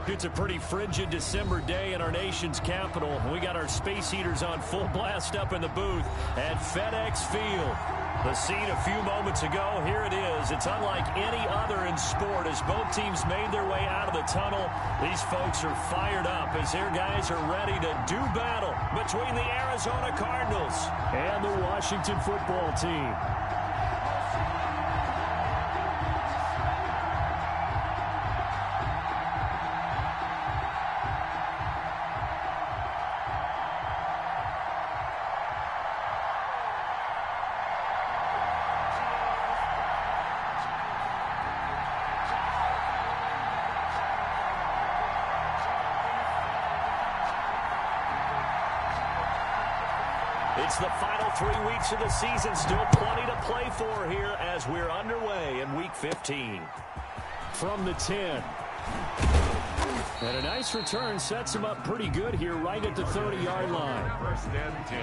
It's a pretty frigid December day in our nation's capital. We got our space heaters on full blast up in the booth at FedEx Field. The scene a few moments ago, here it is. It's unlike any other in sport as both teams made their way out of the tunnel. These folks are fired up as their guys are ready to do battle between the Arizona Cardinals and the Washington football team. It's the final 3 weeks of the season. Still plenty to play for here as we're underway in Week 15. From the 10. And a nice return sets them up pretty good here right at the 30-yard line. First and 10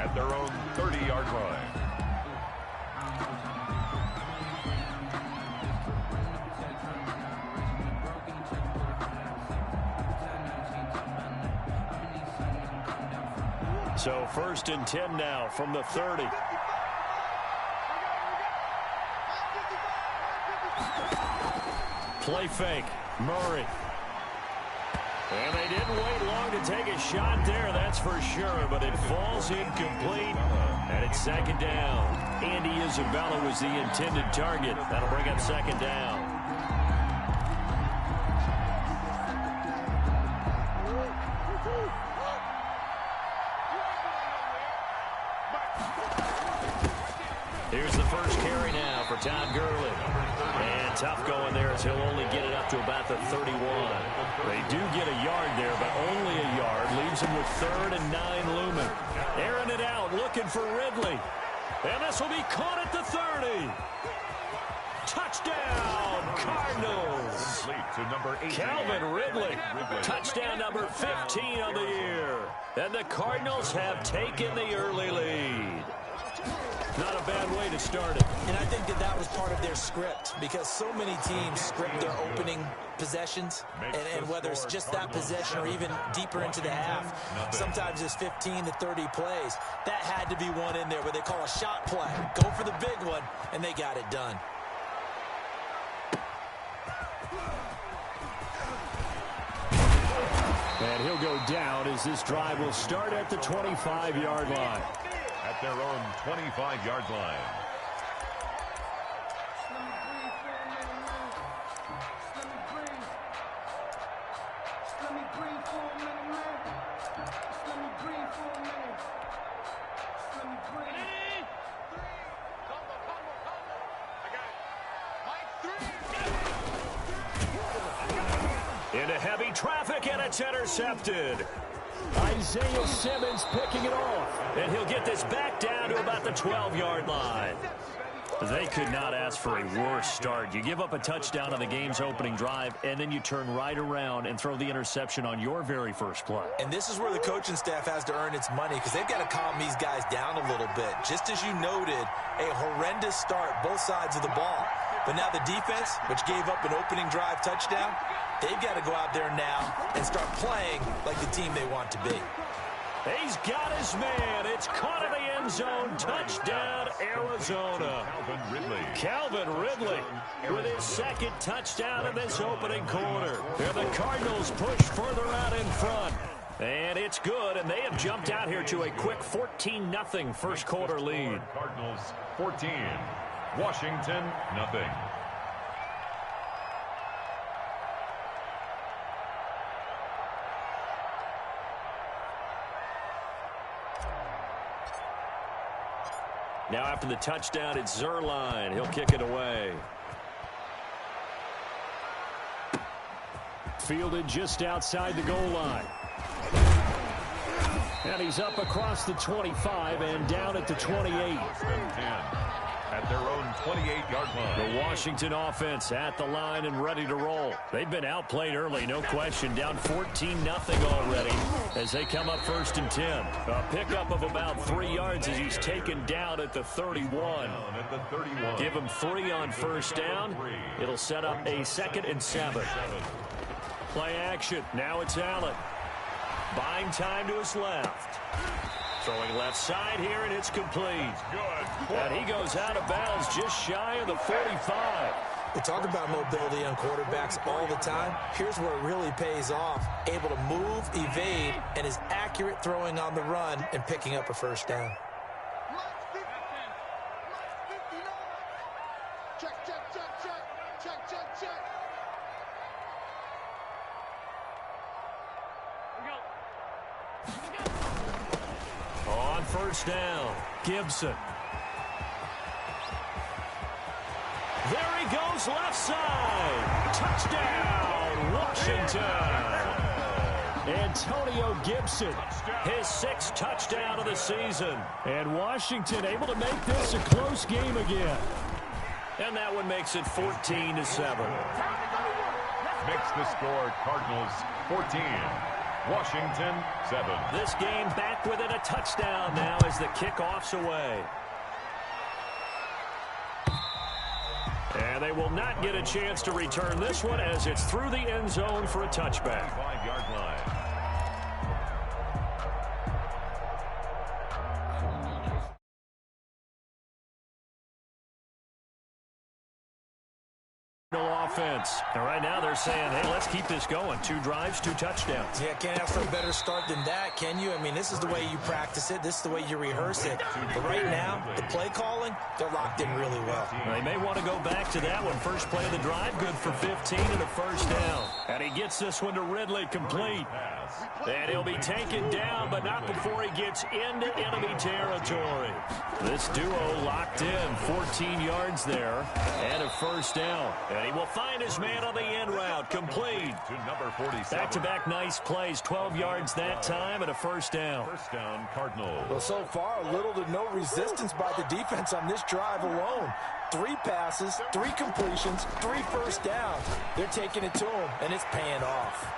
at their own 30-yard line. So first and 10 now from the 30. Play fake. Murray. And they didn't wait long to take a shot there, that's for sure, but it falls incomplete, and it's second down. Andy Isabella was the intended target. That'll bring up second down. Here's the first carry now for Todd Gurley. And tough going there as he'll only get it up to about the 31. They do get a yard there, but only a yard. Leaves him with 3rd and 9 looming. Airing it out, looking for Ridley. And this will be caught at the 30. Touchdown, Cardinals. To number 18. Calvin Ridley. Touchdown number 15 on the year. And the Cardinals have taken the early lead. Not a bad way to start it. And I think that was part of their script because so many teams script their opening possessions, and whether it's just that possession or even deeper into the half, sometimes it's 15 to 30 plays. That had to be one in there where they call a shot play. Go for the big one, and they got it done. And he'll go down as this drive will start at the 25-yard line. At their own 25-yard line. Into heavy traffic, and it's intercepted. Isaiah Simmons picking it off. And he'll get this back down to about the 12-yard line. They could not ask for a worse start. You give up a touchdown on the game's opening drive, and then you turn right around and throw the interception on your very first play. And this is where the coaching staff has to earn its money because they've got to calm these guys down a little bit. Just as you noted, a horrendous start, both sides of the ball. But now the defense, which gave up an opening drive touchdown, they've got to go out there now and start playing like the team they want to be. He's got his man. It's caught in the end zone. Touchdown, Arizona. Calvin Ridley with his second touchdown in this opening quarter. And the Cardinals push further out in front. And it's good, and they have jumped out here to a quick 14-0 first quarter lead. Cardinals 14, Washington nothing. Now after the touchdown, it's Zerline. He'll kick it away. Fielded just outside the goal line. And he's up across the 25 and down at the 28. At their own 28-yard line. The Washington offense at the line and ready to roll. They've been outplayed early, no question. Down 14-0 already as they come up first and 10. A pickup of about 3 yards as he's taken down at the 31. Give him 3 on first down. It'll set up a 2nd and 7. Play action. Now it's Allen. Buying time to his left. Throwing left side here, and it's complete. And he goes out of bounds just shy of the 45. We talk about mobility on quarterbacks all the time. Here's where it really pays off. Able to move, evade, and is accurate throwing on the run and picking up a first down. On first down, Gibson. There he goes, left side. Touchdown, Washington. Antonio Gibson, his 6th touchdown of the season. And Washington able to make this a close game again. And that one makes it 14-7. Makes the score Cardinals 14. Washington 7. This game back within a touchdown now as the kickoff's away. And they will not get a chance to return this one as it's through the end zone for a touchback. 5-yard line. Offense. And right now they're saying, hey, let's keep this going. 2 drives, 2 touchdowns. Yeah, can't ask for a better start than that, can you? I mean, this is the way you practice it. This is the way you rehearse it. But right now, the play calling, they're locked in really well. They may want to go back to that one. First play of the drive, good for 15 and a first down. And he gets this one to Ridley, complete. And he'll be taken down, but not before he gets into enemy territory. This duo locked in, 14 yards there, and a first down. And he will find his man on the end route, complete. To number 47. Back-to-back nice plays, 12 yards that time, and a first down. First down, Cardinals. Well, so far, little to no resistance by the defense on this drive alone. 3 passes, 3 completions, 3 first downs. They're taking it to him, and it's paying off.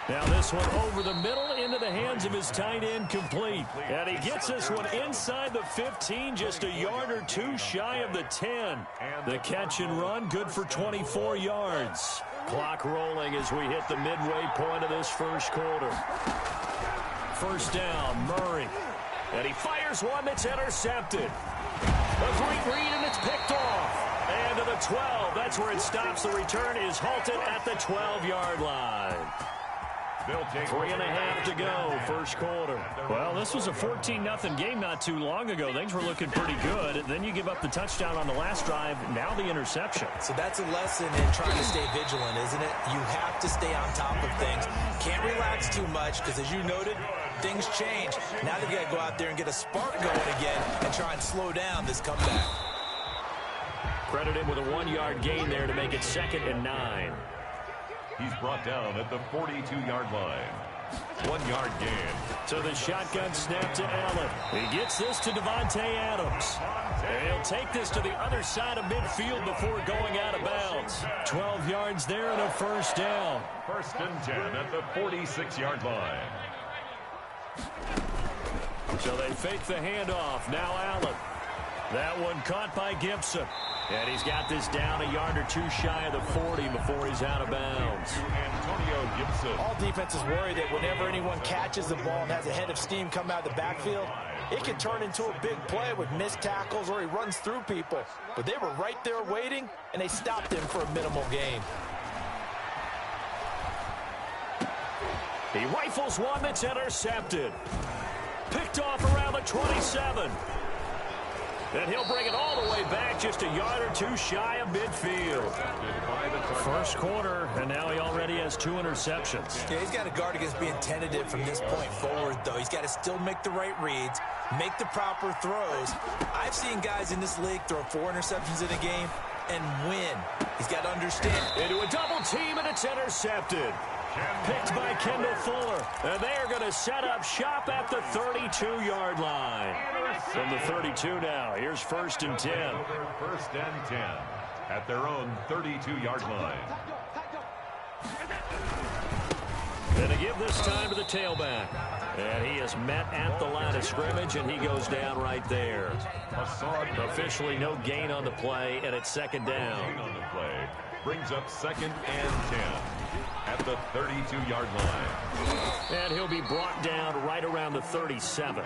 Now this one over the middle into the hands of his tight end, complete. And he gets this one inside the 15, just a yard or 2 shy of the 10. The catch and run, good for 24 yards. Clock rolling as we hit the midway point of this first quarter. First down, Murray. And he fires one that's intercepted. A great read, and it's picked off. And to the 12, that's where it stops. The return is halted at the 12-yard line. 3.5 to go, first quarter. Well, this was a 14-0 game not too long ago. Things were looking pretty good. Then you give up the touchdown on the last drive, now the interception. So that's a lesson in trying to stay vigilant, isn't it? You have to stay on top of things. Can't relax too much because, as you noted, things change. Now they've got to go out there and get a spark going again and try and slow down this comeback. Credited with a 1-yard gain there to make it 2nd and 9. He's brought down at the 42-yard line. 1-yard gain. So the shotgun snap to Allen. He gets this to Devontae Adams. And he'll take this to the other side of midfield before going out of bounds. 12 yards there and a first down. 1st and 10 at the 46-yard line. So they fake the handoff. Now Allen. That one caught by Gibson. And he's got this down a yard or 2 shy of the 40 before he's out of bounds. Antonio Gibson. All defenses worry that whenever anyone catches the ball and has a head of steam come out of the backfield, it can turn into a big play with missed tackles or he runs through people. But they were right there waiting, and they stopped him for a minimal gain. He rifles one that's intercepted. Picked off around the 27. And he'll bring it all the way back just a yard or 2 shy of midfield. First quarter, and now he already has 2 interceptions. Yeah, he's got to guard against being tentative from this point forward, though. He's got to still make the right reads, make the proper throws. I've seen guys in this league throw 4 interceptions in a game and win. He's got to understand. Into a double team, and it's intercepted. Picked by Kendall Fuller. And they are going to set up shop at the 32-yard line. From the 32 now, here's 1st and 10. 1st and 10 at their own 32-yard line. And to give this time to the tailback. And he is met at the line of scrimmage, and he goes down right there. Officially no gain on the play, and it's 2nd down. Gain on the play brings up 2nd and 10. at the 32-yard line. And he'll be brought down right around the 37.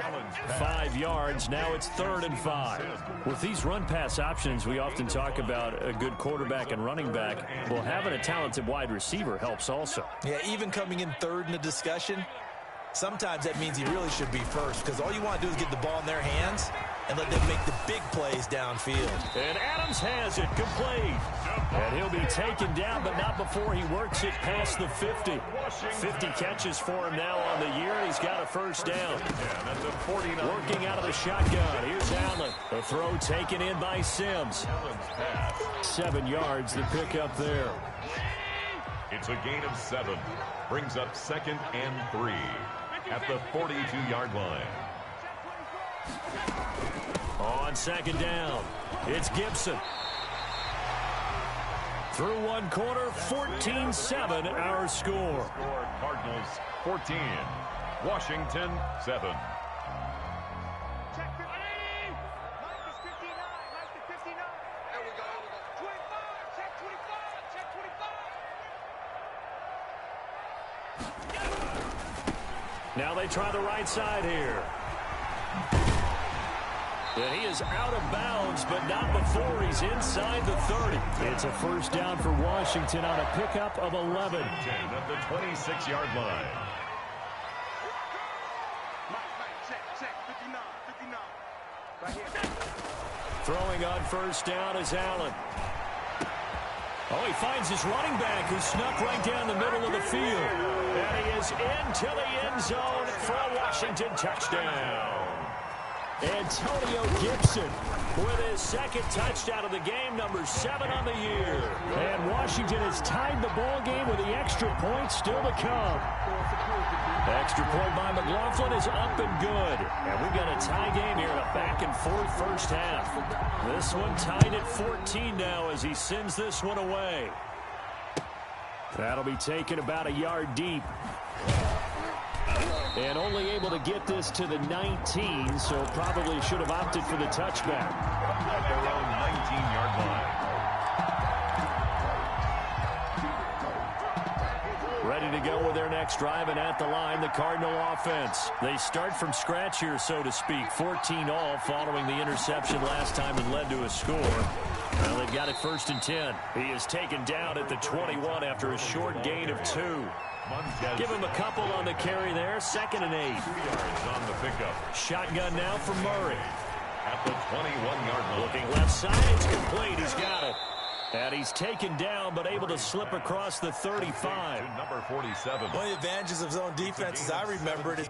5 yards. Now it's 3rd and 5. With these run-pass options, we often talk about a good quarterback and running back. Well, having a talented wide receiver helps also. Yeah, even coming in 3rd in the discussion, sometimes that means he really should be first, because all you want to do is get the ball in their hands and let them make the big plays downfield. And Adams has it complete. And he'll be taken down, but not before he works it past the 50. 50 catches for him now on the year. He's got a first down. Working out of the shotgun. Here's Allen. The throw taken in by Sims. 7 yards to pick up there. It's a gain of 7. Brings up 2nd and 3 at the 42-yard line. On 2nd down, it's Gibson. Through one quarter, 14-7 our score. Cardinals 14, Washington 7. Now they try the right side here. And he is out of bounds, but not before he's inside the 30. It's a first down for Washington on a pickup of 11. 10 at the 26-yard line. Throwing on first down is Allen. Oh, he finds his running back who snuck right down the middle of the field. And he is into the end zone for a Washington touchdown. Antonio Gibson with his 2nd touchdown of the game, number 7 on the year. And Washington has tied the ball game with the extra point still to come. The extra point by McLaughlin is up and good. And we've got a tie game here in a back-and-forth first half. This one tied at 14 now as he sends this one away. That'll be taken about a yard deep. And only able to get this to the 19, so probably should have opted for the touchback. At their own 19-yard line. Ready to go with their next drive, and at the line, the Cardinal offense. They start from scratch here, so to speak. 14-all following the interception last time that led to a score. Well, they've got it 1st and 10. He is taken down at the 21 after a short gain of 2. Give him a couple on the carry there. 2nd and 8. 2 yards on the pickup. Shotgun now for Murray. At the 21-yard line. Looking left side, it's complete. He's got it. And he's taken down, but able to slip across the 35. Number 47. One of the advantages of zone defense, as I remember it, is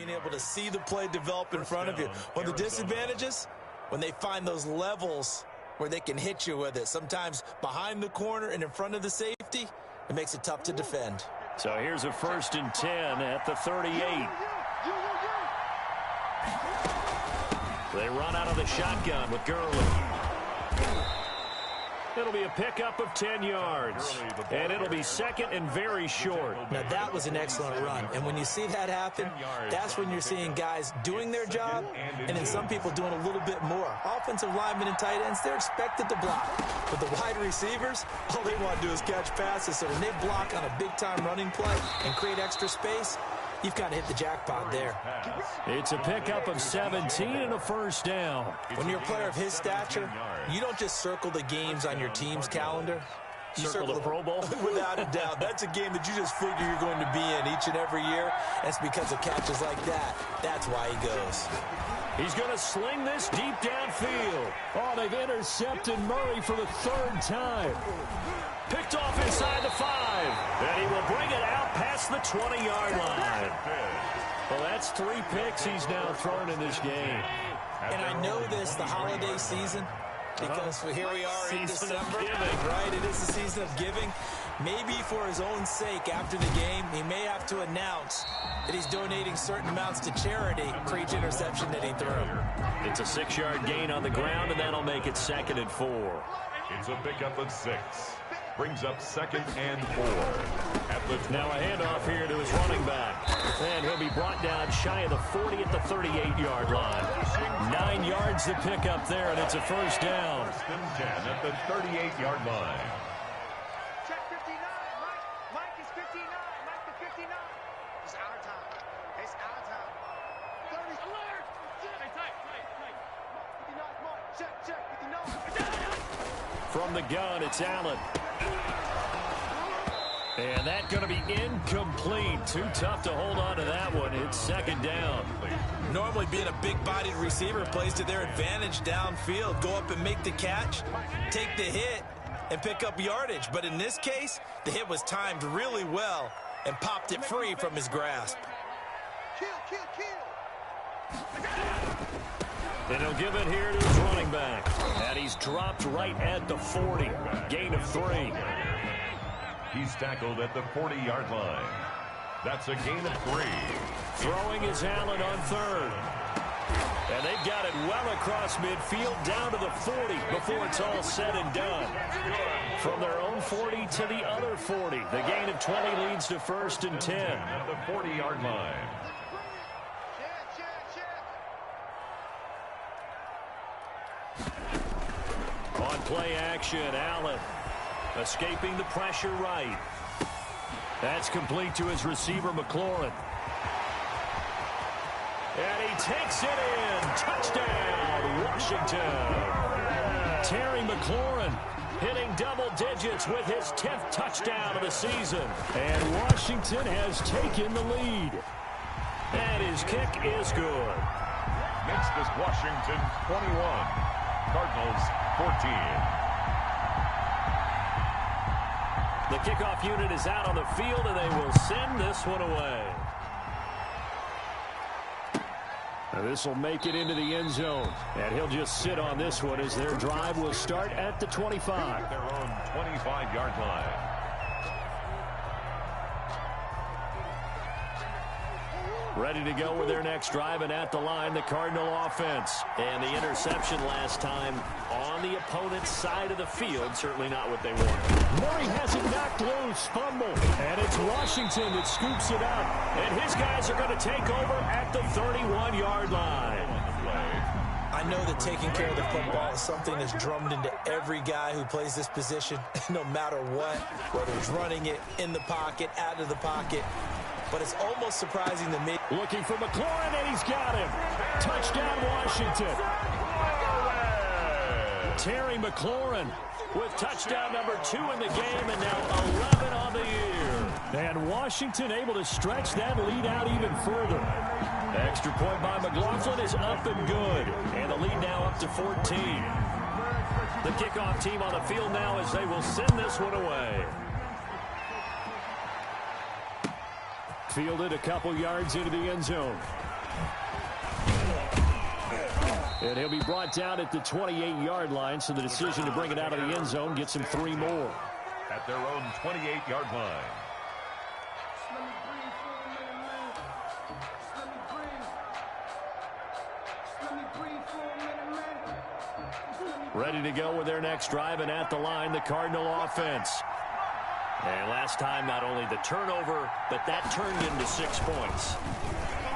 being able to see the play develop in front of you. One of the disadvantages, when they find those levels where they can hit you with it, sometimes behind the corner and in front of the safety, it makes it tough to defend. So here's a 1st and 10 at the 38. They run out of the shotgun with Gurley. It'll be a pickup of 10 yards, and it'll be 2nd and very short. Now, that was an excellent run, and when you see that happen, that's when you're seeing guys doing their job, and then some people doing a little bit more. Offensive linemen and tight ends, they're expected to block. But the wide receivers, all they want to do is catch passes, so when they block on a big-time running play and create extra space, you've got to hit the jackpot there. It's a pickup of 17 and a 1st down. When you're a player of his stature, you don't just circle the games on your team's calendar. You circle the Pro Bowl? Without a doubt. That's a game that you just figure you're going to be in each and every year. And it's because of catches like that. That's why he goes. He's going to sling this deep downfield. Oh, they've intercepted Murray for the 3rd time. Picked off inside the 5. And he will bring it out past the 20-yard line. Well, that's 3 picks he's now thrown in this game. And I know this, the holiday season, because here we are in December, right? It is the season of giving. Maybe for his own sake, after the game, he may have to announce that he's donating certain amounts to charity for each interception that he threw. It's a 6-yard gain on the ground, and that'll make it 2nd and 4. It's a pickup of 6. Brings up 2nd and 4. Now a handoff here to his running back. And he'll be brought down shy of the 40 at the 38-yard line. 9 yards to pick up there, and it's a 1st down. 1st and 10 at the 38-yard line. Check 59. Mike is 59. Mike the 59. It's our time. It's our time. 30. Alert! Hey, tight. 59. Mike. Check. 59. From the gun, it's Allen. And that's going to be incomplete. Too tough to hold on to that one. It's 2nd down. Normally being a big-bodied receiver plays to their advantage downfield. Go up and make the catch, take the hit, and pick up yardage. But in this case, the hit was timed really well and popped it free from his grasp. Kill. And he'll give it here to his running back. And he's dropped right at the 40. Gain of 3. He's tackled at the 40-yard line. That's a gain of 3. Throwing is Allen on 3rd. And they've got it well across midfield down to the 40 before it's all said and done. From their own 40 to the other 40. The gain of 20 leads to 1st and 10. At the 40-yard line. On play action, Allen escaping the pressure right. That's complete to his receiver, McLaurin. And he takes it in. Touchdown, Washington. Terry McLaurin hitting double digits with his 10th touchdown of the season. And Washington has taken the lead. And his kick is good. Makes this Washington 21. Cardinals 14. The kickoff unit is out on the field, and they will send this one away. Now this will make it into the end zone, and he'll just sit on this one as their drive will start at the 25. Their own 25-yard line. Ready to go with their next drive, and at the line, the Cardinal offense. And the interception last time on the opponent's side of the field, certainly not what they wanted. Murray has it knocked loose, fumble, and it's Washington that scoops it up. And his guys are going to take over at the 31-yard line. I know that taking care of the football is something that's drummed into every guy who plays this position, no matter what, whether it's running it, in the pocket, out of the pocket. But it's almost surprising to me. Looking for McLaurin, and he's got him. Touchdown, Washington. Terry McLaurin with touchdown number 2 in the game, and now 11 on the year. And Washington able to stretch that lead out even further. Extra point by McLaughlin is up and good. And the lead now up to 14. The kickoff team on the field now as they will send this one away. Fielded a couple yards into the end zone. And he'll be brought down at the 28-yard line, so the decision to bring it out of the end zone gets him 3 more. At their own 28-yard line. Ready to go with their next drive, and at the line, the Cardinal offense. And last time, not only the turnover, but that turned into 6 points.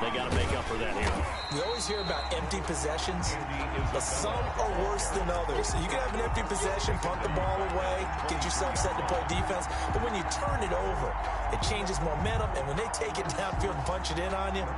They got to make up for that here. We always hear about empty possessions, but some are worse than others. So you can have an empty possession, punt the ball away, get yourself set to play defense, but when you turn it over, it changes momentum, and when they take it downfield and punch it in on you,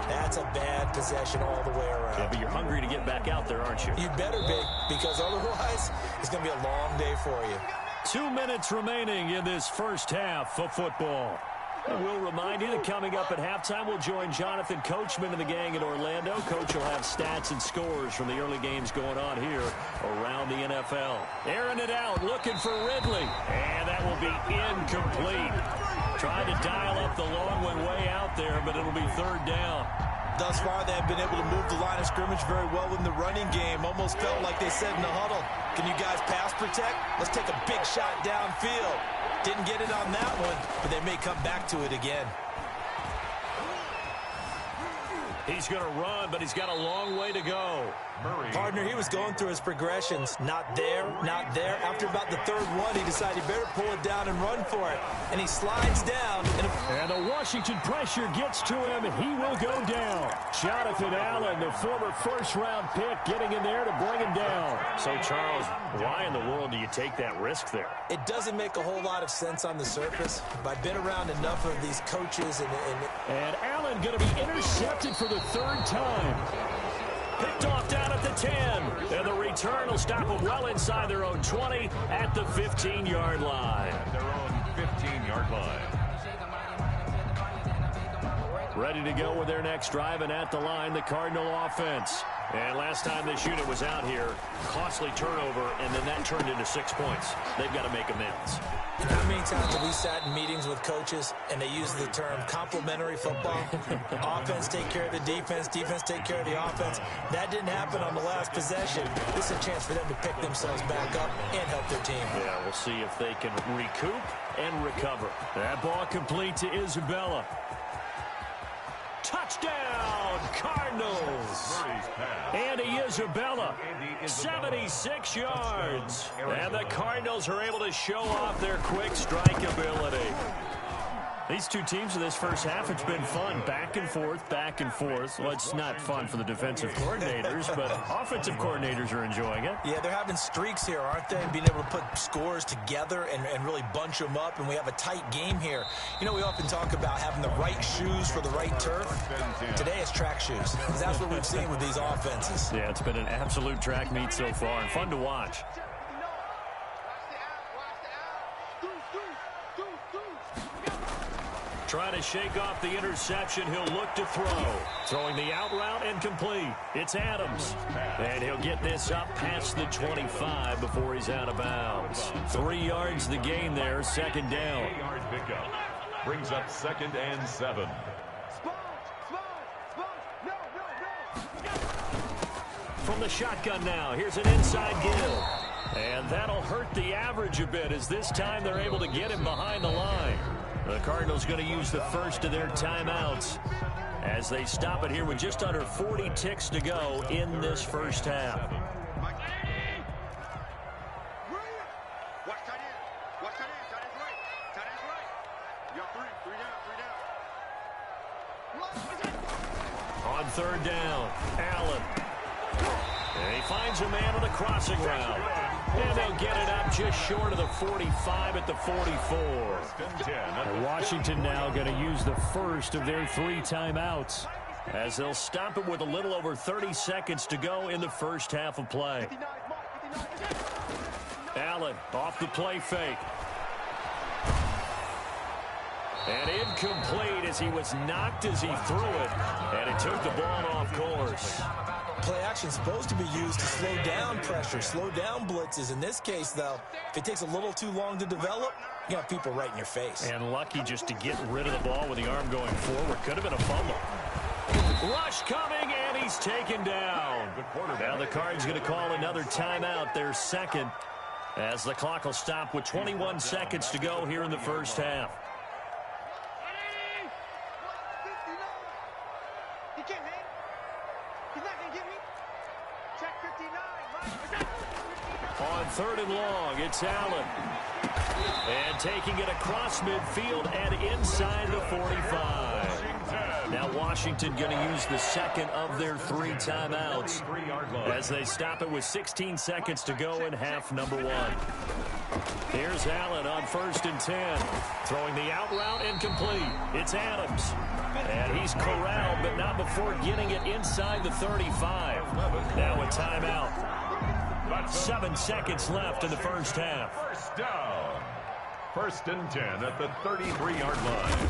that's a bad possession all the way around. Yeah, but you're hungry to get back out there, aren't you? You better be, because otherwise, it's going to be a long day for you. 2 minutes remaining in this first half of football. And we'll remind you that coming up at halftime, we'll join Jonathan Coachman and the gang in Orlando. Coach will have stats and scores from the early games going on here around the NFL. Airing it out, looking for Ridley. And that will be incomplete. Trying to dial up the long one way out there, but it'll be 3rd down. Thus far, they have been able to move the line of scrimmage very well in the running game. Almost felt like they said in the huddle, can you guys pass protect? Let's take a big shot downfield. Didn't get it on that one, but they may come back to it again. He's going to run, but he's got a long way to go. Partner, he was going through his progressions. Not there, not there. After about the 3rd one, he decided he better pull it down and run for it. And he slides down. And the Washington pressure gets to him, and he will go down. Jonathan Allen, the former 1st-round pick, getting in there to bring him down. So, Charles, why in the world do you take that risk there? It doesn't make a whole lot of sense on the surface, but I've been around enough of these coaches. And Allen going to be intercepted for the 3rd time. Picked off down at the 10. And the return will stop them well inside their own 20 at the 15-yard line. At their own 15-yard line. Ready to go with their next drive, and at the line, the Cardinal offense. And last time this unit was out here, costly turnover, and then that turned into 6 points. They've got to make amends. And how many times have we sat in meetings with coaches and they use the term complementary football? Offense take care of the defense, defense take care of the offense. That didn't happen on the last possession. This is a chance for them to pick themselves back up and help their team. Yeah, we'll see if they can recoup and recover. That ball complete to Isabella. Touchdown, Cardinals. Andy Isabella, 76 yards. And the Cardinals are able to show off their quick strike ability. These two teams in this first half, it's been fun. Back and forth, back and forth. Well, it's not fun for the defensive coordinators, but offensive coordinators are enjoying it. Yeah, they're having streaks here, aren't they? Being able to put scores together and really bunch them up, and we have a tight game here. You know, we often talk about having the right shoes for the right turf. Today it's track shoes, because that's what we've seen with these offenses. Yeah, it's been an absolute track meet so far, and fun to watch. Trying to shake off the interception. He'll look to throw. Throwing the out route and complete. It's Adams. And he'll get this up past the 25 before he's out of bounds. 3 yards the gain there. 2nd down. 8-yard pickup. Brings up 2nd and 7. From the shotgun now. Here's an inside give. And that'll hurt the average a bit, as this time they're able to get him behind the line. The Cardinals going to use the first of their timeouts as they stop it here with just under 40 ticks to go in this first half. On 3rd down, Allen. And he finds a man on the crossing route. And they'll get it up just short of the 45 at the 44. And Washington now going to use the first of their 3 timeouts as they'll stop it with a little over 30 seconds to go in the first half of play. Allen off the play fake. And incomplete as he was knocked as he threw it. And it took the ball off course. Play action is supposed to be used to slow down pressure, slow down blitzes. In this case, though, if it takes a little too long to develop, you have people right in your face. And lucky just to get rid of the ball with the arm going forward. Could have been a fumble. rush coming, and he's taken down. Now the Cards going to call another timeout, their second, as the clock will stop with 21 seconds to go here in the first half. He can't hang. He's not going to get me. Check 59. On 3rd and long, it's Allen. And taking it across midfield and inside the 45. Now Washington going to use the second of their 3 timeouts as they stop it with 16 seconds to go in half number 1. Here's Allen on 1st and 10. Throwing the out route incomplete. It's Adams. And he's corralled, but not before getting it inside the 35. Now a timeout. 7 seconds left in the first half. First down. 1st and 10 at the 33-yard line.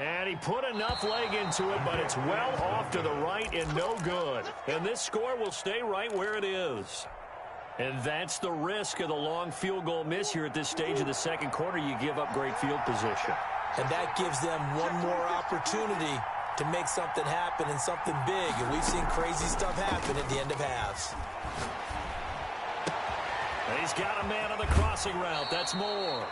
And he put enough leg into it, but it's well off to the right and no good. And this score will stay right where it is. And that's the risk of the long field goal miss here at this stage of the second quarter. You give up great field position. And that gives them one more opportunity to make something happen and something big. And we've seen crazy stuff happen at the end of halves. He's got a man on the crossing route. That's Moore.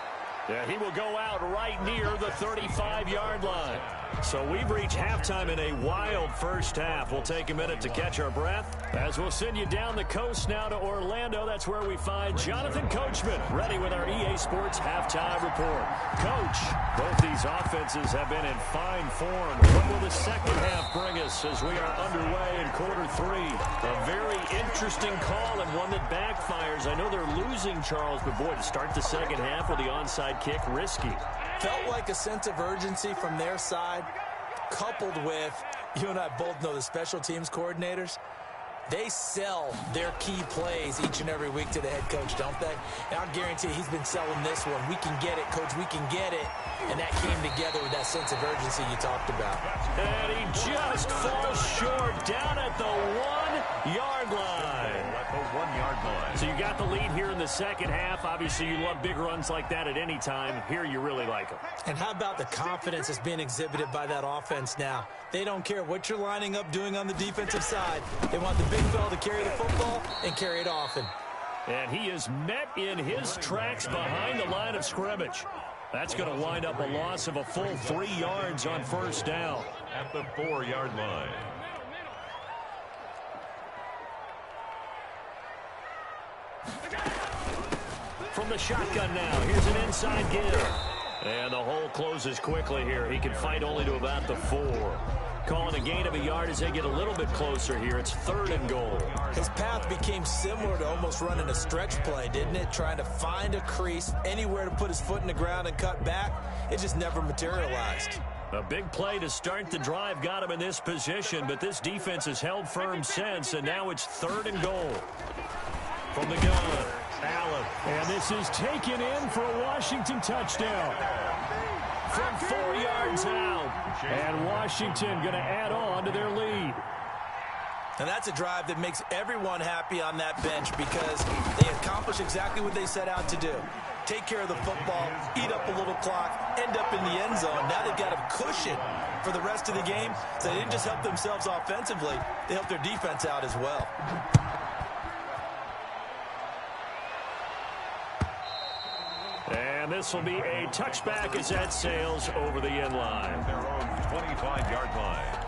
Yeah, he will go out right near the 35-yard line. So we've reached halftime in a wild first half. We'll take a minute to catch our breath as we'll send you down the coast now to Orlando. That's where we find Jonathan Coachman ready with our EA Sports halftime report. Coach, both these offenses have been in fine form. What will the second half bring us as we are underway in quarter 3? A very interesting call and one that backfires. I know they're losing, Charles, but boy, to start the second half with the onside kick, risky. Felt like a sense of urgency from their side, coupled with, you and I both know the special teams coordinators, they sell their key plays each and every week to the head coach, don't they? And I'll guarantee he's been selling this one. We can get it, coach, we can get it. And that came together with that sense of urgency you talked about. And he just falls short down at the 1-yard line. At the 1-yard line. So you got the lead here in the second half. Obviously, you love big runs like that at any time. Here, you really like them. And how about the confidence that's being exhibited by that offense now? They don't care what you're lining up doing on the defensive side. They want the big fella to carry the football and carry it often. And he is met in his tracks behind the line of scrimmage. That's going to wind up a loss of a full 3 yards on first down. At the 4-yard line. From the shotgun now, here's an inside give. And the hole closes quickly here. He can fight only to about the 4. Calling a gain of a yard as they get a little bit closer here. It's 3rd and goal. His path became similar to almost running a stretch play, didn't it? Trying to find a crease, anywhere to put his foot in the ground and cut back. It just never materialized. A big play to start the drive got him in this position, but this defense has held firm since, and now it's 3rd and goal. From the gun, Allen. And this is taken in for a Washington touchdown. From 4 yards out. And Washington going to add on to their lead. And that's a drive that makes everyone happy on that bench because they accomplish exactly what they set out to do. Take care of the football, eat up a little clock, end up in the end zone. Now they've got a cushion for the rest of the game. So they didn't just help themselves offensively, they helped their defense out as well. And this will be a touchback as that sails over the end line. Their own 25-yard line.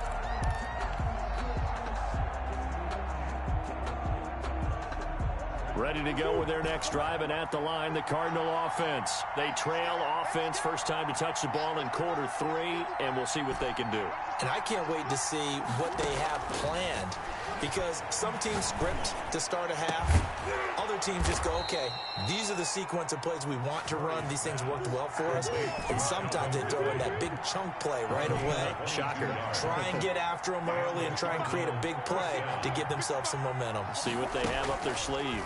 Ready to go with their next drive, and at the line, the Cardinal offense. They trail offense, first time to touch the ball in quarter 3, and we'll see what they can do. And I can't wait to see what they have planned because some teams script to start a half. Other teams just go, okay, these are the sequence of plays we want to run. These things worked well for us. And sometimes they throw in that big chunk play right away. Shocker. Try and get after them early and try and create a big play to give themselves some momentum. See what they have up their sleeve.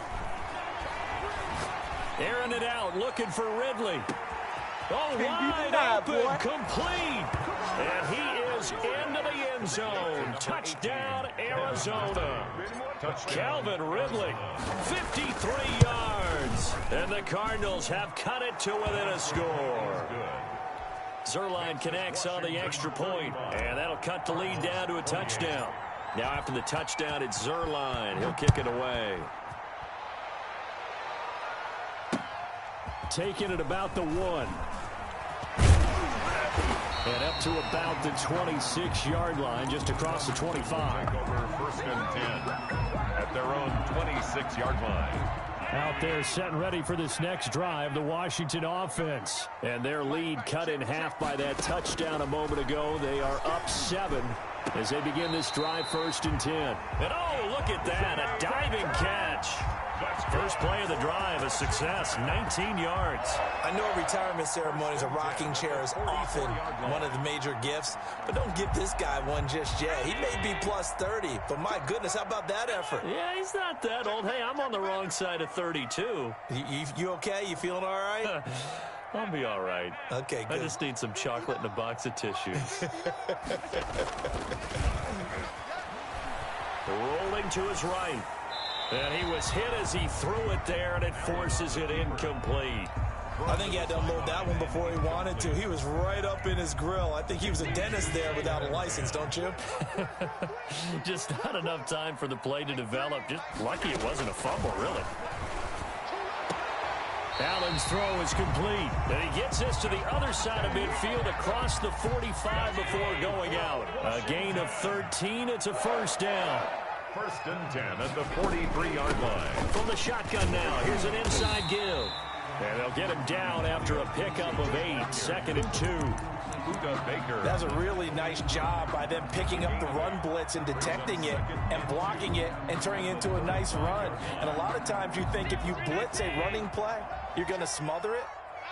Airing it out, looking for Ridley. Oh, wide open, complete. And he is into the end zone. Touchdown, Arizona. Calvin Ridley, 53 yards. And the Cardinals have cut it to within a score. Zerline connects on the extra point, and that'll cut the lead down to a touchdown. Now after the touchdown, it's Zerline. He'll kick it away. Taking it about the 1. And up to about the 26-yard line, just across the 25. Over 1st and 10 at their own 26-yard line. Out there set and ready for this next drive, the Washington offense. And their lead cut in half by that touchdown a moment ago. They are up 7 as they begin this drive, 1st and 10. And oh, look at that, a diving catch. First play of the drive, a success, 19 yards. I know at retirement ceremonies, a rocking chair is often one of the major gifts, but don't give this guy one just yet. He may be plus 30, but my goodness, how about that effort? Yeah, he's not that old. Hey, I'm on the wrong side of 32. You okay? You feeling all right? I'll be all right. Okay, good. I just need some chocolate and a box of tissues. Rolling to his right. And he was hit as he threw it there, and it forces it incomplete. I think he had to unload that one before he wanted to. He was right up in his grill. I think he was a dentist there without a license, don't you? Just not enough time for the play to develop. Just lucky it wasn't a fumble, really. Allen's throw is complete. And he gets this to the other side of midfield across the 45 before going out. A gain of 13. It's a 1st down. 1st and 10 at the 43-yard line. From the shotgun now, here's an inside give. And they'll get him down after a pickup of 8. 2nd and 2. That's a really nice job by them picking up the run blitz and detecting it and blocking it and turning it into a nice run. And a lot of times you think if you blitz a running play, you're going to smother it.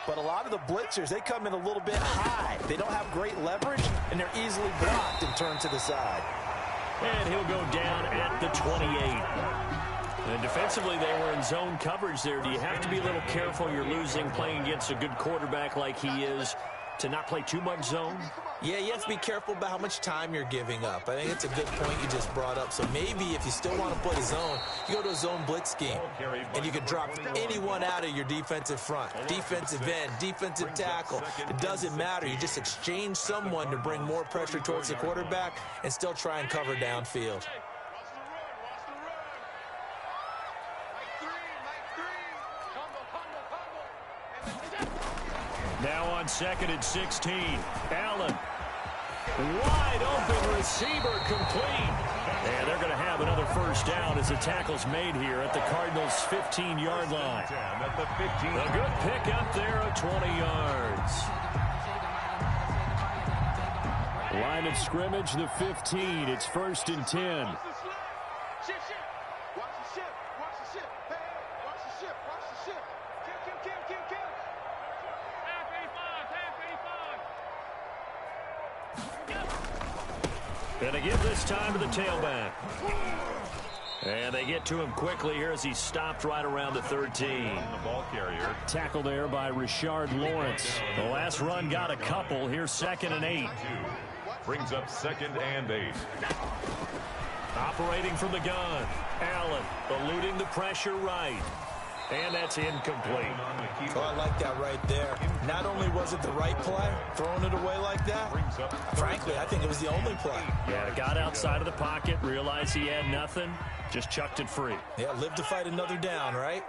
But a lot of the blitzers, they come in a little bit high. They don't have great leverage, and they're easily blocked and turned to the side. And he'll go down at the 28. And defensively, they were in zone coverage there. Do you have to be a little careful? You're losing playing against a good quarterback like he is to not play too much zone? Yeah, you have to be careful about how much time you're giving up. I think it's a good point you just brought up. So maybe if you still want to play zone, you go to a zone blitz scheme. And you can drop anyone out of your defensive front. Defensive end, defensive tackle. It doesn't matter. You just exchange someone to bring more pressure towards the quarterback and still try and cover downfield. Now on 2nd and 16. Allen. Wide open receiver complete. And they're going to have another 1st down as the tackle's made here at the Cardinals' 15-yard line. A good pick up there of 20 yards. Line of scrimmage, the 15. It's 1st and 10. And they give this time to the tailback. And they get to him quickly here as he stopped right around the 13. The ball carrier. Tackle there by Rashard Lawrence. The last run got a couple. Here's 2nd and 8. Brings up 2nd and 8. Operating from the gun. Allen eluding the pressure right. And that's incomplete. Oh, I like that right there. Not only was it the right play, throwing it away like that, frankly, I think it was the only play. Yeah, got outside of the pocket, realized he had nothing, just chucked it free. Yeah, live to fight another down, right?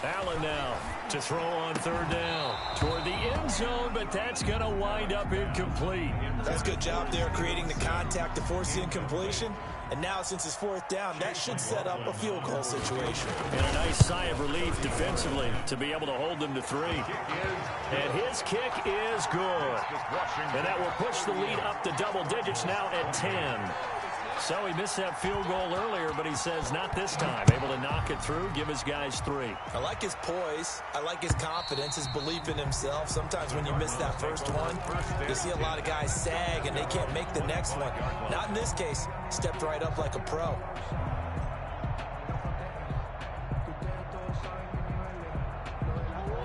Allen now to throw on 3rd down toward the end zone, but that's going to wind up incomplete. That's a good job there creating the contact to force the incompletion. And now, since it's 4th down, that should set up a field goal situation. And a nice sigh of relief defensively to be able to hold them to 3. And his kick is good. And that will push the lead up to double digits now at 10. So he missed that field goal earlier, but he says not this time. Able to knock it through, give his guys 3. I like his poise. I like his confidence, his belief in himself. Sometimes when you miss that first one, you see a lot of guys sag and they can't make the next one. Not in this case. Stepped right up like a pro.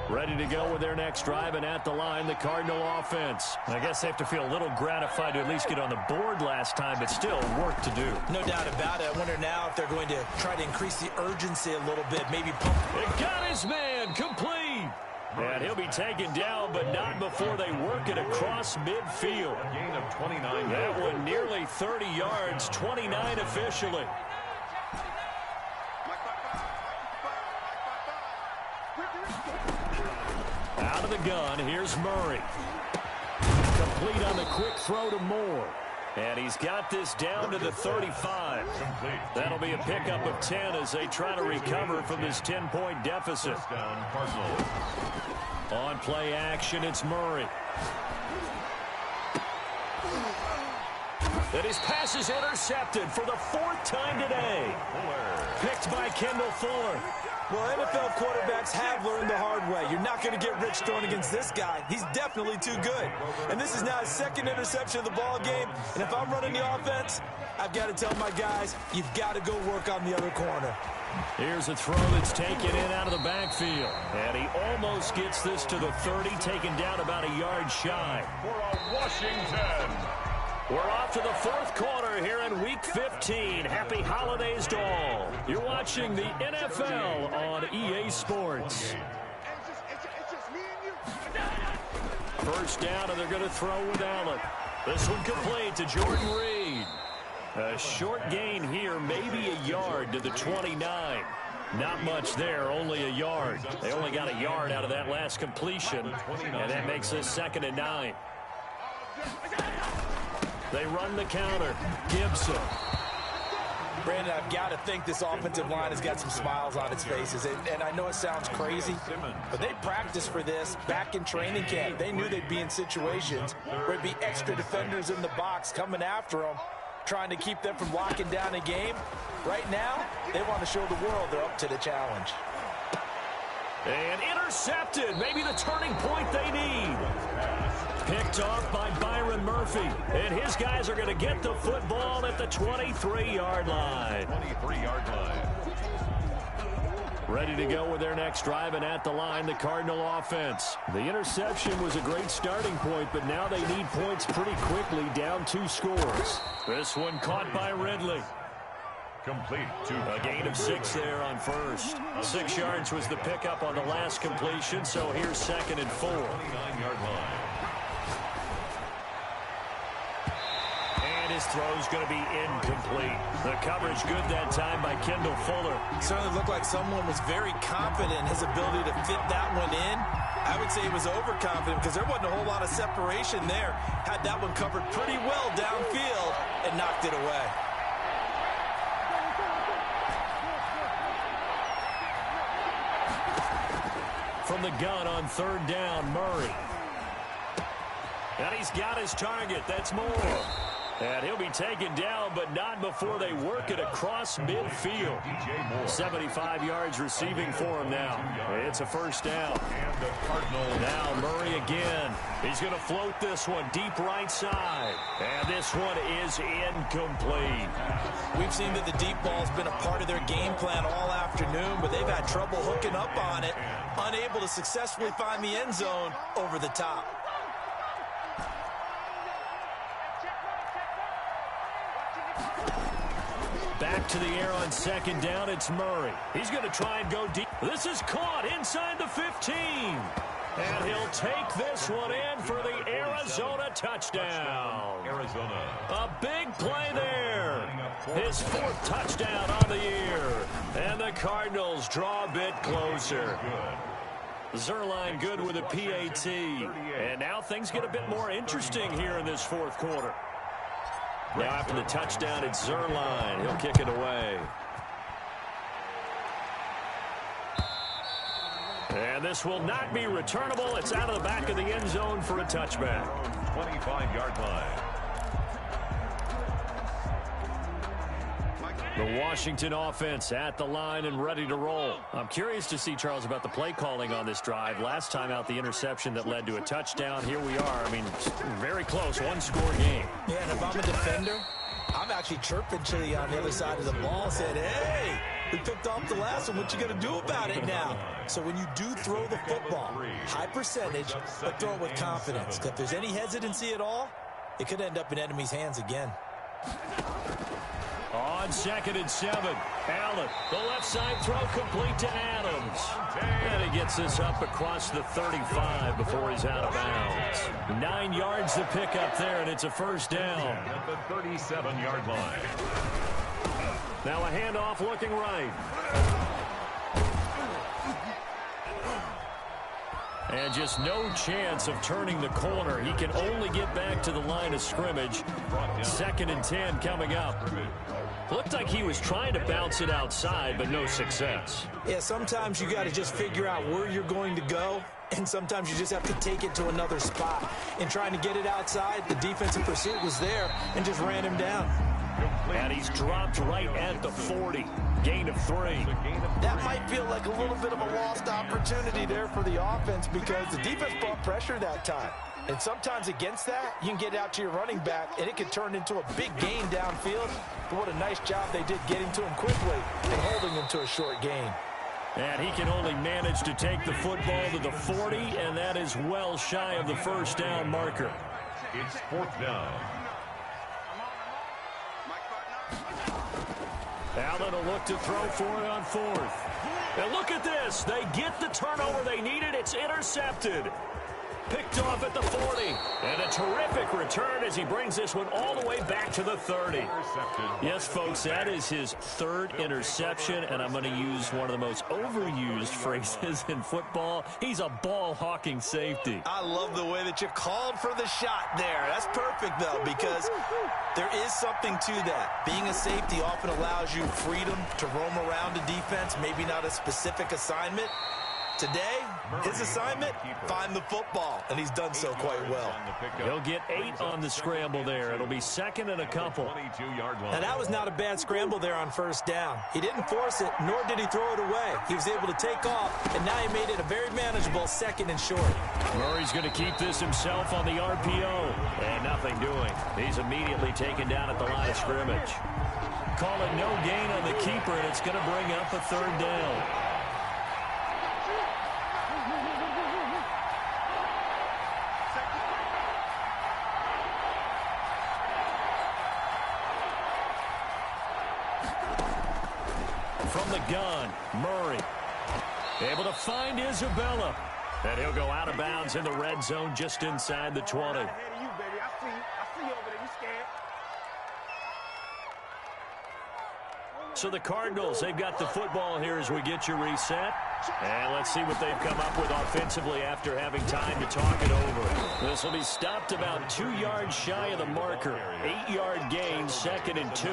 Ready to go with their next drive, and at the line, the Cardinal offense. I guess they have to feel a little gratified to at least get on the board last time, but still work to do. No doubt about it. I wonder now if they're going to try to increase the urgency a little bit, maybe pump. It got his man complete. And he'll be taken down, but not before they work it across midfield. A gain of 29. That one nearly 30 yards, 29 officially. Out of the gun, here's Murray. Complete on the quick throw to Moore. And he's got this down to the 35. That'll be a pickup of 10 as they try to recover from this 10-point deficit. On play action, it's Murray. And his pass is intercepted for the 4th time today. Picked by Kendall Fuller. Well, NFL quarterbacks have learned the hard way. You're not going to get rich throwing against this guy. He's definitely too good. And this is now his 2nd interception of the ball game. And if I'm running the offense, I've got to tell my guys, you've got to go work on the other corner. Here's a throw that's taken in out of the backfield. And he almost gets this to the 30, taken down about a yard shy. For Washington. We're off to the 4th quarter here in Week 15. Happy holidays to all. You're watching the NFL on EA Sports. First down, and they're going to throw with Allen. This one complete to Jordan Reed. A short gain here, maybe a yard to the 29. Not much there, only a yard. They only got a yard out of that last completion, and that makes this 2nd and 9. They run the counter. Gibson. Brandon, I've got to think this offensive line has got some smiles on its faces. And I know it sounds crazy, but they practiced for this back in training camp. They knew they'd be in situations where there'd be extra defenders in the box coming after them, trying to keep them from locking down a game. Right now, they want to show the world they're up to the challenge. And intercepted. Maybe the turning point they need. Picked off by Byron Murphy. And his guys are going to get the football at the 23-yard line. 23-yard line. Ready to go with their next drive, and at the line, the Cardinal offense. The interception was a great starting point, but now they need points pretty quickly, down 2 scores. This one caught by Ridley. Complete to a gain of 6 there on first. 6 yards was the pickup on the last completion, so here's 2nd and 4. 29-yard line. And his throw's going to be incomplete. The coverage good that time by Kendall Fuller. Certainly looked like someone was very confident in his ability to fit that one in. I would say he was overconfident because there wasn't a whole lot of separation there. Had that one covered pretty well downfield and knocked it away. From the gun on 3rd down, Murray. And he's got his target. That's Moore. And he'll be taken down, but not before they work it across midfield. 75 yards receiving for him now. It's a 1st down. And the Cardinals. Now Murray again. He's going to float this one deep right side. And this one is incomplete. We've seen that the deep ball's been a part of their game plan all afternoon, but they've had trouble hooking up on it, unable to successfully find the end zone over the top. Back to the air on 2nd down, it's Murray. He's going to try and go deep. This is caught inside the 15. And he'll take this one in for the Arizona touchdown. Arizona. A big play there. His 4th touchdown on the year. And the Cardinals draw a bit closer. Zerline good with a PAT. And now things get a bit more interesting here in this 4th quarter. Now after the touchdown, it's Zerline. He'll kick it away. And this will not be returnable. It's out of the back of the end zone for a touchback. 25-yard line. The Washington offense at the line and ready to roll. I'm curious to see, Charles, about the play calling on this drive. Last time out, the interception that led to a touchdown. Here we are. I mean, very close, 1-score game. Yeah, and if I'm a defender, I'm actually chirping Chili on the other side of the ball, saying, hey, we picked off the last one. What you going to do about it now? So when you do throw the football, high percentage, but throw it with confidence. If there's any hesitancy at all, it could end up in enemy's hands again. On 2nd and 7, Allen, the left side throw complete to Adams. And he gets this up across the 35 before he's out of bounds. 9 yards to pick up there, and it's a first down. At the 37-yard line. Now a handoff looking right. And just no chance of turning the corner. He can only get back to the line of scrimmage. 2nd and 10 coming up. Looked like he was trying to bounce it outside, but no success. Yeah, sometimes you got to just figure out where you're going to go, and sometimes you just have to take it to another spot. And trying to get it outside, the defensive pursuit was there and just ran him down. And he's dropped right at the 40. Gain of 3. That might feel like a little bit of a lost opportunity there for the offense because the defense brought pressure that time. And sometimes against that, you can get out to your running back, and it can turn into a big gain downfield. But what a nice job they did getting to him quickly and holding him to a short gain. And he can only manage to take the football to the 40, and that is well shy of the first down marker. It's 4th down. Allen will look to throw for it on 4th. And look at this. They get the turnover they needed. It's intercepted. Picked off at the 40. And a terrific return as he brings this one all the way back to the 30. Yes, folks, that is his 3rd interception, and I'm going to use one of the most overused phrases in football. He's a ball-hawking safety. I love the way that you called for the shot there. That's perfect, though, because there is something to that. Being a safety often allows you freedom to roam around a defense, maybe not a specific assignment. Today, his assignment, find the football, and he's done so quite well. He'll get 8 on the scramble there. It'll be 2nd and a couple. Now, that was not a bad scramble there on first down. He didn't force it, nor did he throw it away. He was able to take off, and now he made it a very manageable 2nd and short. Murray's going to keep this himself on the RPO, and nothing doing. He's immediately taken down at the line of scrimmage. Call it no gain on the keeper, and it's going to bring up a 3rd down. From the gun, Murray able to find Isabella, and he'll go out of bounds in the red zone just inside the 20. Ahead of you, baby. I see you over there. You scared? So the Cardinals, they've got the football here as we get you reset. And let's see what they've come up with offensively after having time to talk it over. This will be stopped about 2 yards shy of the marker. 8-yard gain, 2nd and 2.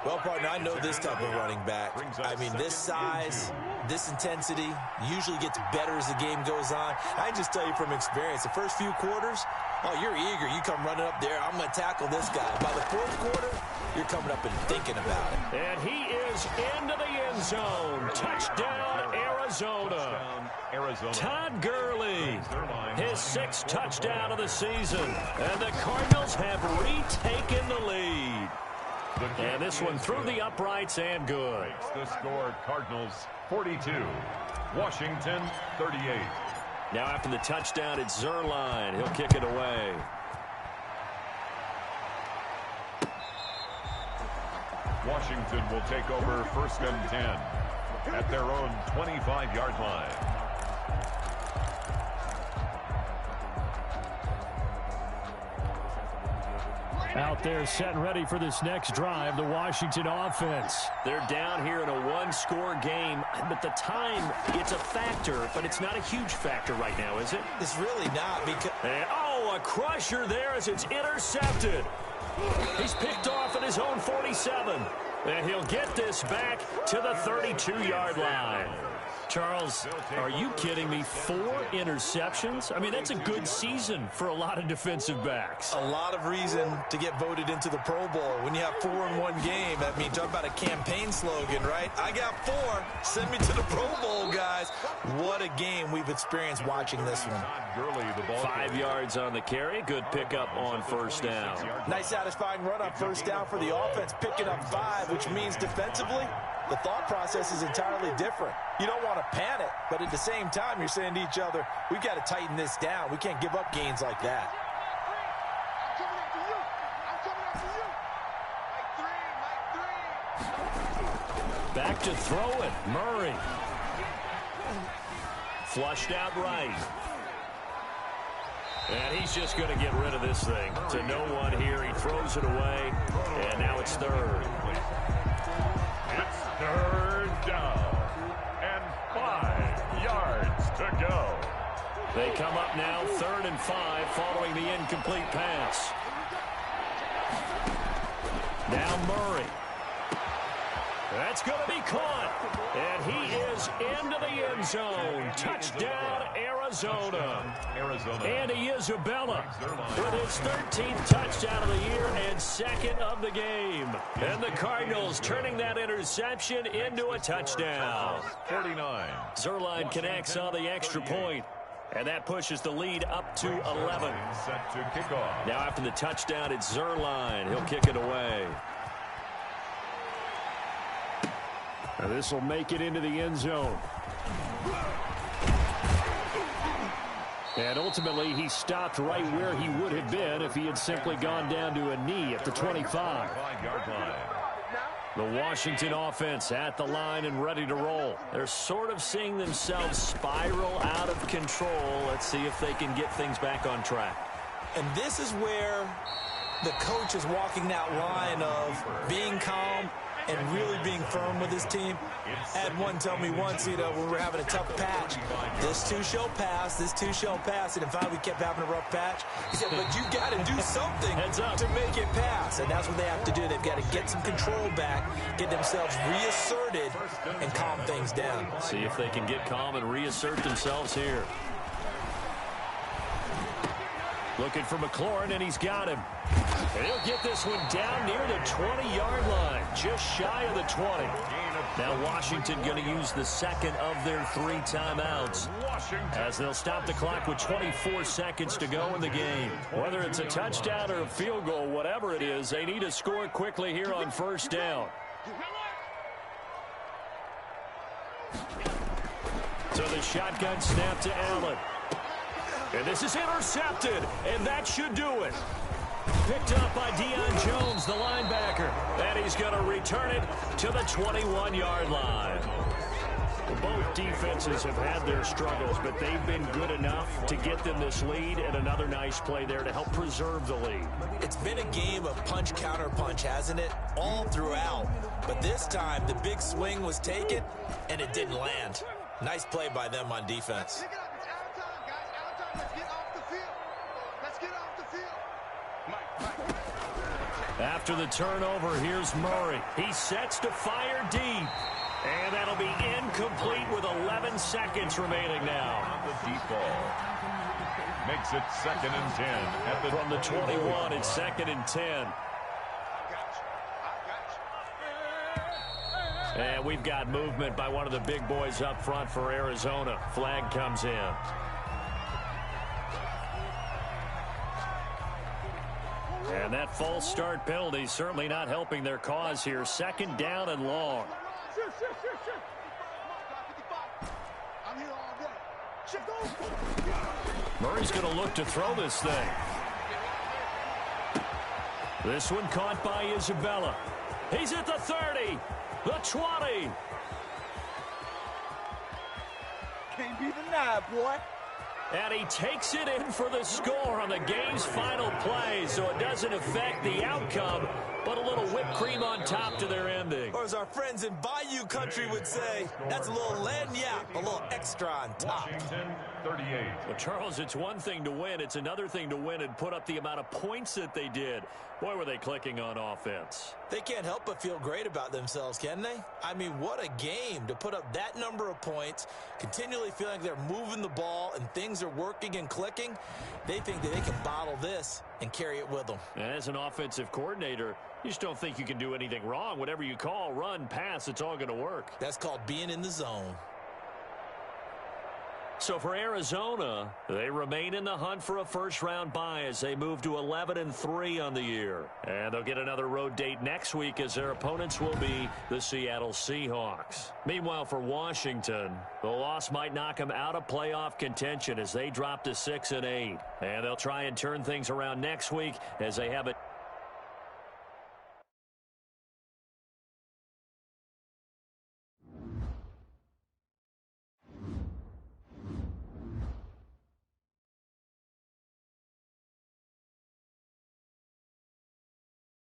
Well, partner, I know this type of running back. I mean, this size, this intensity usually gets better as the game goes on. I can just tell you from experience, the first few quarters, oh, you're eager. You come running up there, I'm going to tackle this guy. By the 4th quarter, you're coming up and thinking about it. And he is into the end zone. Touchdown, Arizona. Todd Gurley, his 6th touchdown of the season. And the Cardinals have retaken the lead. And this one through the uprights and good. The score, Cardinals 42, Washington 38. Now after the touchdown, it's Zerline. He'll kick it away. Washington will take over 1st and 10 at their own 25-yard line. Out there set and ready for this next drive, the Washington offense. They're down here in a 1-score game, but the time, it's a factor, but it's not a huge factor right now, is it? It's really not because... And, oh, a crusher there as it's intercepted. He's picked off at his own 47. And he'll get this back to the 32-yard line. Charles, are you kidding me? 4 interceptions? I mean, that's a good season for a lot of defensive backs. A lot of reason to get voted into the Pro Bowl. When you have 4 in one game, I mean, talk about a campaign slogan, right? I got 4. Send me to the Pro Bowl, guys. What a game we've experienced watching this one. 5 yards on the carry. Good pickup on first down. Nice satisfying run on first down for the offense, picking up 5, which means defensively, the thought process is entirely different. You don't want to panic, but at the same time, you're saying to each other, we've got to tighten this down. We can't give up gains like that. I'm coming after you. I'm coming after you. Mike 3, Mike Back to throw it. Murray. Flushed out right. And he's just going to get rid of this thing. To no one here. He throws it away. And now it's third. It's third down. And 5 yards to go. They come up now 3rd and 5 following the incomplete pass. Now Murray. That's going to be caught. And he is into the end zone. Touchdown, Arizona. Andy Isabella with his 13th touchdown of the year and 2nd of the game. And the Cardinals turning that interception into a touchdown. 49. Zerline connects on the extra point. And that pushes the lead up to 11. Set to kick off. Now after the touchdown, it's Zerline. He'll kick it away. And this will make it into the end zone. And ultimately, he stopped right where he would have been if he had simply gone down to a knee at the 25. 5-yard line. The Washington offense at the line and ready to roll. They're sort of seeing themselves spiral out of control. Let's see if they can get things back on track. And this is where the coach is walking that line of being calm and really being firm with his team. I had one tell me once, when we were having a tough patch, this too shall pass, this too shall pass. And in fact, we kept having a rough patch. He said, but you got to do something to make it pass. And that's what they have to do. They've got to get some control back, get themselves reasserted, and calm things down. See if they can get calm and reassert themselves here. Looking for McLaurin, and he's got him. And he'll get this one down near the 20-yard line, just shy of the 20. Now Washington going to use the second of their 3 timeouts as they'll stop the clock with 24 seconds to go in the game. Whether it's a touchdown or a field goal, whatever it is, they need to score quickly here on first down. So the shotgun snap to Allen. And this is intercepted, and that should do it. Picked up by Deion Jones, the linebacker. And he's going to return it to the 21-yard line. Both defenses have had their struggles, but they've been good enough to get them this lead, and another nice play there to help preserve the lead. It's been a game of punch-counter-punch, hasn't it? All throughout. But this time, the big swing was taken, and it didn't land. Nice play by them on defense. Let's get off the field. Let's get off the field. After the turnover, here's Murray. He sets to fire deep. And that'll be incomplete with 11 seconds remaining now. On the deep ball. Makes it 2nd and 10. From the 21, it's 2nd and 10. And we've got movement by one of the big boys up front for Arizona. Flag comes in. And that false start penalty certainly not helping their cause here. 2nd down and long. Murray's going to look to throw this thing. This one caught by Isabella. He's at the 30, the 20. Can't be denied, boy. And he takes it in for the score on the game's final play, so it doesn't affect the outcome, but a little whipped cream on top to their ending. Or as our friends in Bayou Country would say, that's a little lagniappe, a little extra on top. Washington, 38. Well, Charles, it's one thing to win. It's another thing to win and put up the amount of points that they did. Boy, were they clicking on offense. They can't help but feel great about themselves, can they? I mean, what a game to put up that number of points, continually feeling like they're moving the ball and things are working and clicking. They think that they can bottle this and carry it with them. And as an offensive coordinator, you just don't think you can do anything wrong. Whatever you call, run, pass, it's all going to work. That's called being in the zone. So for Arizona, they remain in the hunt for a first-round bye as they move to 11-3 on the year. And they'll get another road date next week as their opponents will be the Seattle Seahawks. Meanwhile, for Washington, the loss might knock them out of playoff contention as they drop to 6-8. And they'll try and turn things around next week as they have a